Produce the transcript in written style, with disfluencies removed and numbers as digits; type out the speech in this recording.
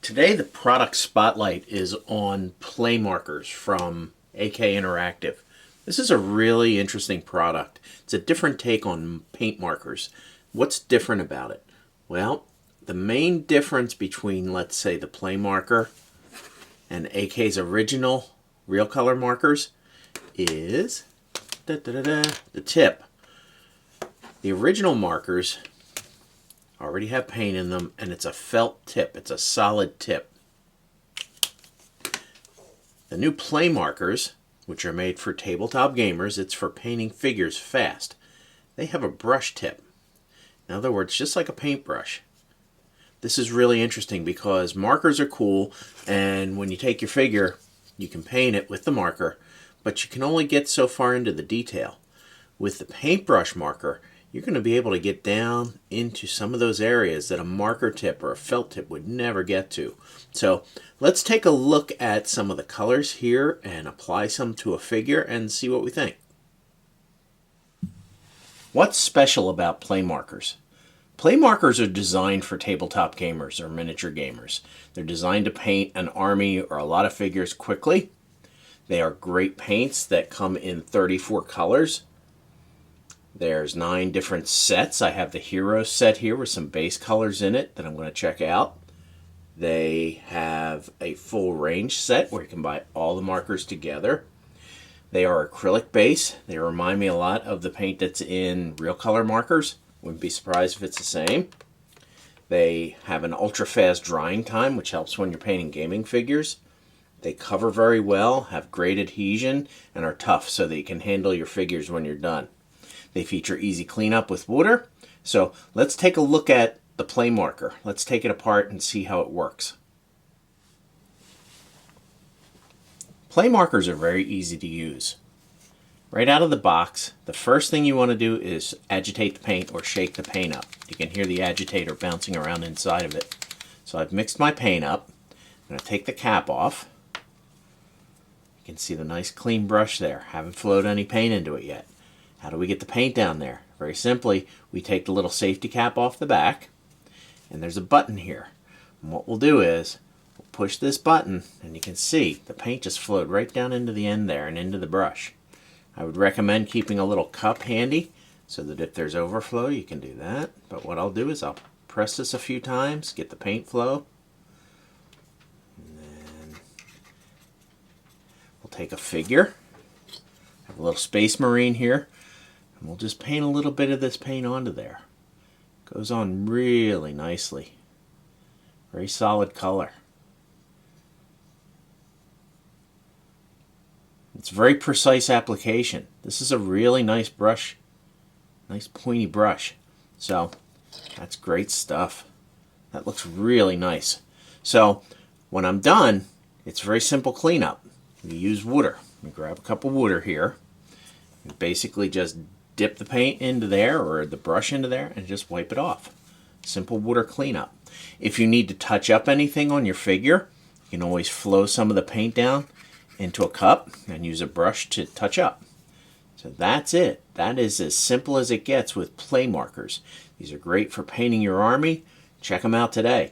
Today the product spotlight is on Playmarkers from AK Interactive. This is a really interesting product. It's a different take on paint markers. What's different about it? Well, the main difference between, let's say, the Playmarker and AK's original real color markers is the tip. The original markers already have paint in them, and it's a felt tip. It's a solid tip. The new Playmarkers, which are made for tabletop gamers, it's for painting figures fast. They have a brush tip. In other words, just like a paintbrush. This is really interesting because markers are cool, and when you take your figure, you can paint it with the marker, but you can only get so far into the detail. With the paintbrush marker, you're going to be able to get down into some of those areas that a marker tip or a felt tip would never get to. So let's take a look at some of the colors here and apply some to a figure and see what we think. What's special about Playmarkers? Playmarkers are designed for tabletop gamers or miniature gamers. They're designed to paint an army or a lot of figures quickly. They are great paints that come in 34 colors. There's 9 different sets. I have the Heroes set here with some base colors in it that I'm going to check out. They have a full range set where you can buy all the markers together. They are acrylic base. They remind me a lot of the paint that's in real color markers. Wouldn't be surprised if it's the same. They have an ultra fast drying time, which helps when you're painting gaming figures. They cover very well, have great adhesion, and are tough so that you can handle your figures when you're done. They feature easy cleanup with water. So let's take a look at the Playmarker. Let's take it apart and see how it works. Playmarkers are very easy to use. Right out of the box, the first thing you want to do is agitate the paint or shake the paint up. You can hear the agitator bouncing around inside of it. So I've mixed my paint up. I'm going to take the cap off. You can see the nice clean brush there. Haven't flowed any paint into it yet. How do we get the paint down there? Very simply, we take the little safety cap off the back, and there's a button here. And what we'll do is, we'll push this button, and you can see the paint just flowed right down into the end there and into the brush. I would recommend keeping a little cup handy so that if there's overflow, you can do that. But what I'll do is I'll press this a few times, get the paint flow, and then we'll take a figure. I have a little Space Marine here. And we'll just paint a little bit of this paint onto there. Goes on really nicely. Very solid color. It's very precise application. This is a really nice brush. Nice pointy brush. So that's great stuff. That looks really nice. So when I'm done, it's very simple cleanup. You use water. You grab a cup of water here. And basically just dip the paint into there or the brush into there and just wipe it off. Simple water cleanup. If you need to touch up anything on your figure, you can always flow some of the paint down into a cup and use a brush to touch up. So that's it. That is as simple as it gets with Playmarkers. These are great for painting your army. Check them out today.